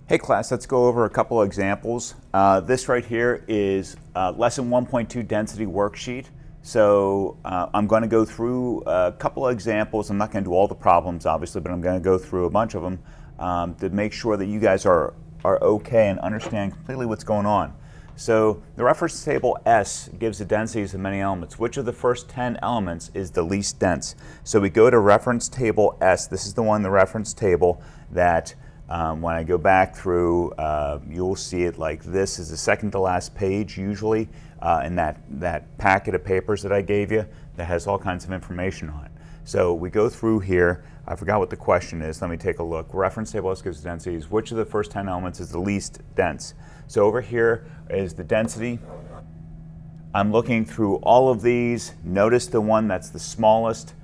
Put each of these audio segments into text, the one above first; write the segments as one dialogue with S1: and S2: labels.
S1: Hey class, let's go over a couple of examples. This right here is lesson 1.2 density worksheet. So I'm going to go through a couple of examples. I'm not going to do all the problems obviously, but I'm going to go through a bunch of them to make sure that you guys are okay and understand completely what's going on. So the reference table S gives the densities of many elements. Which of the first 10 elements is the least dense? So we go to reference table S. This is the one, the reference table that when I go back through, you'll see it like this is the second to last page usually in that packet of papers that I gave you that has all kinds of information on it. So we go through here. I forgot what the question is. Let me take a look. Reference table S gives densities. Which of the first 10 elements is the least dense? So over here is the density. I'm looking through all of these. Notice the one that's the smallest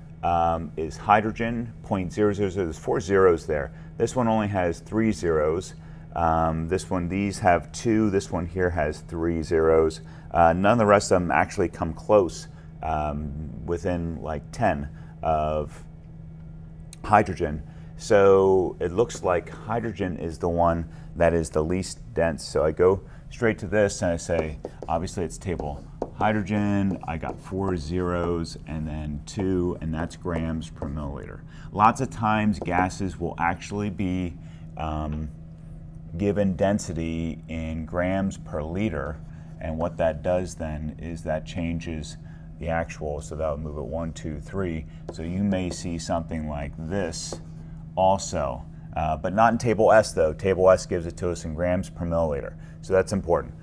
S1: is hydrogen, 0.000. There's 4 zeros there. This one only has 3 zeros. These have 2. This one here has 3 zeros. None of the rest of them actually come close within like 10 of hydrogen. So it looks like hydrogen is the one that is the least dense. So I go straight to this and I say, obviously it's table hydrogen, I got 4 zeros and then 2, and that's grams per milliliter. Lots of times gases will actually be given density in grams per liter, and what that does then is that changes the actual, so that would move it 1, 2, 3. So you may see something like this also, but not in table S though. Table S gives it to us in grams per milliliter, so that's important.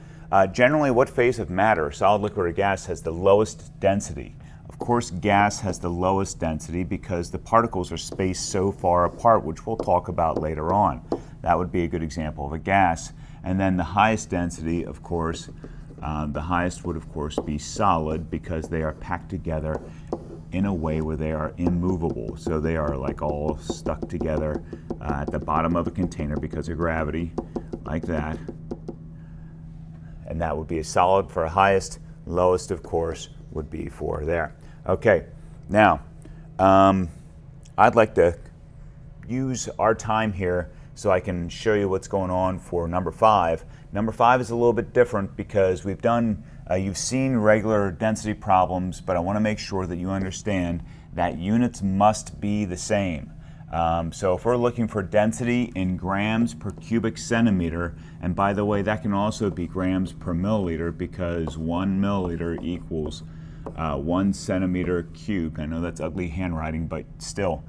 S1: Generally, what phase of matter, solid, liquid, or gas, has the lowest density? Of course, gas has the lowest density because the particles are spaced so far apart, which we'll talk about later on. That would be a good example of a gas. And then the highest density, of course, the highest would of course be solid because they are packed together in a way where they are immovable. So they are like all stuck together at the bottom of a container because of gravity, like that. And that would be a solid for a highest. Lowest, of course, would be for there. Okay, now I'd like to use our time here so I can show you what's going on for number 5. Number 5 is a little bit different because we've done, you've seen regular density problems, but I want to make sure that you understand that units must be the same. So if we're looking for density in grams per cubic centimeter, and by the way, that can also be grams per milliliter because 1 milliliter equals 1 centimeter cubed. I know that's ugly handwriting, but still.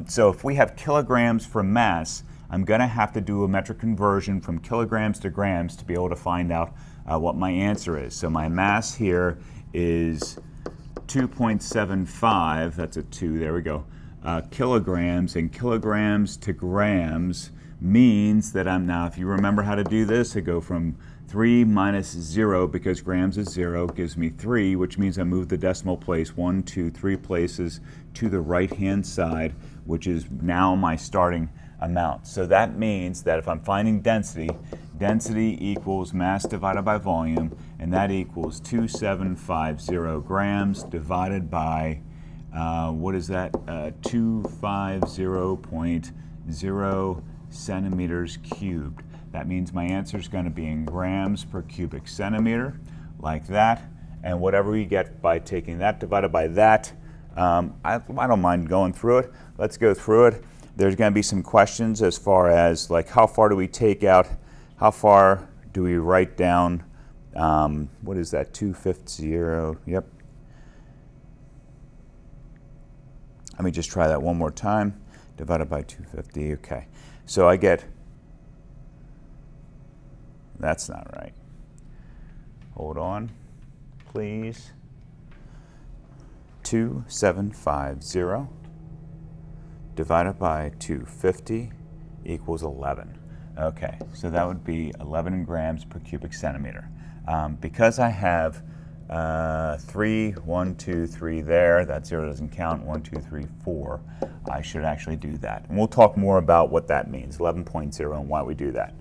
S1: So if we have kilograms for mass, I'm going to have to do a metric conversion from kilograms to grams to be able to find out what my answer is. So my mass here is 2.75, that's a 2, there we go. Kilograms, and kilograms to grams means that I'm now, if you remember how to do this, I go from 3 minus 0 because grams is 0 gives me 3, which means I move the decimal place 1, 2, 3 places to the right hand side, which is now my starting amount. So that means that if I'm finding density, density equals mass divided by volume, and that equals 2750 grams divided by what is that? 250.0 centimeters cubed. That means my answer is going to be in grams per cubic centimeter, like that. And whatever we get by taking that divided by that, I don't mind going through it. Let's go through it. There's going to be some questions as far as like how far do we take out, how far do we write down, what is that, 250, yep. Let me just try that one more time. Divided by 250, okay. So I get, that's not right. Hold on, please. 2750 divided by 250 equals 11. Okay, so that would be 11 grams per cubic centimeter. Because I have 3, 1, 2, 3 there, that 0 doesn't count, 1, 2, 3, 4, I should actually do that. And we'll talk more about what that means, 11.0, and why we do that.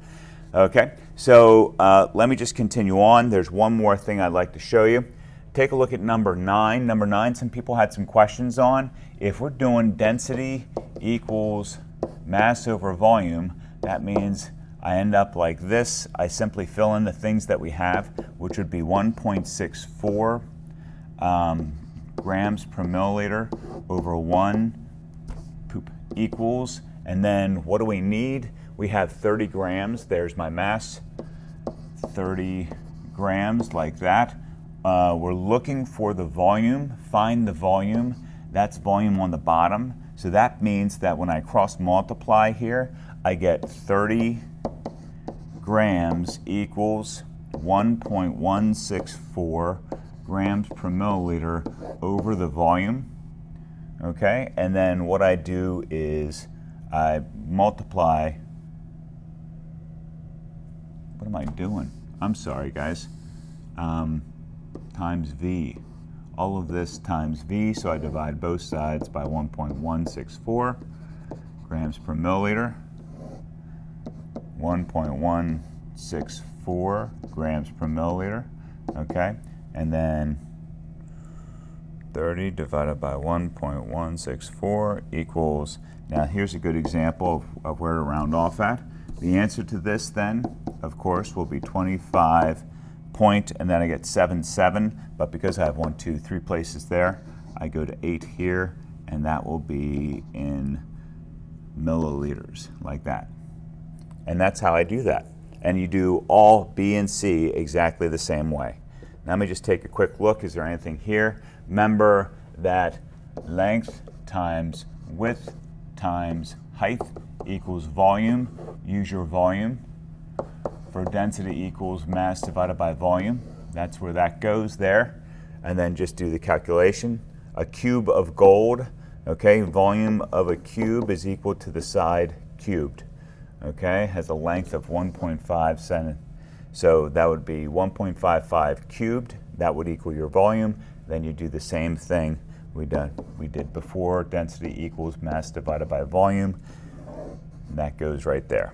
S1: Okay, so let me just continue on. There's one more thing I'd like to show you. Take a look at number 9. Number 9, some people had some questions on. If we're doing density equals mass over volume, that means I end up like this. I simply fill in the things that we have, which would be 1.64 grams per milliliter over 1 equals, and then what do we need? We have 30 grams. There's my mass, 30 grams, like that. We're looking for the volume. Find the volume. That's volume on the bottom. So that means that when I cross multiply here, I get 30 grams equals 1.164 grams per milliliter over the volume. Okay, and then what I do is I multiply. What am I doing? I'm sorry, guys. Times V. All of this times V, so I divide both sides by 1.164 grams per milliliter. 1.164 grams per milliliter. Okay, and then 30 divided by 1.164 equals, now here's a good example of where to round off at. The answer to this then, of course, will be 25 point, and then I get 77, but because I have 1, 2, 3 places there, I go to 8 here, and that will be in milliliters, like that. And that's how I do that. And you do all B and C exactly the same way. Now let me just take a quick look. Is there anything here? Remember that length times width times height equals volume. Use your volume. For density equals mass divided by volume. That's where that goes there. And then just do the calculation. A cube of gold, okay, volume of a cube is equal to the side cubed. Okay, has a length of 1.5 centimeters. So that would be 1.55 cubed. That would equal your volume. Then you do the same thing we did before. Density equals mass divided by volume. And that goes right there.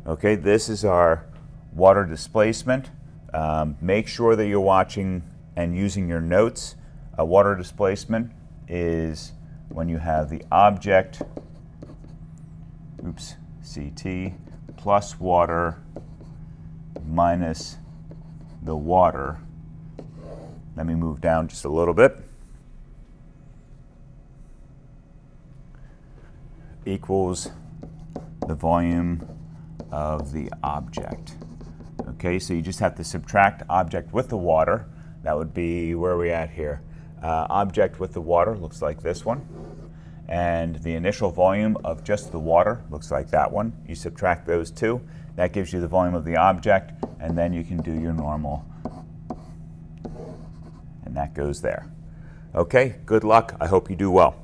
S1: Okay, this is our water displacement. Make sure that you're watching and using your notes. A water displacement is when you have the object, CT, plus water minus the water. Let me move down just a little bit. Equals the volume of the object. Okay, so you just have to subtract object with the water. That would be, where are we at here? Object with the water looks like this one. And the initial volume of just the water looks like that one. You subtract those two. That gives you the volume of the object, and then you can do your normal. And that goes there. Okay, good luck. I hope you do well.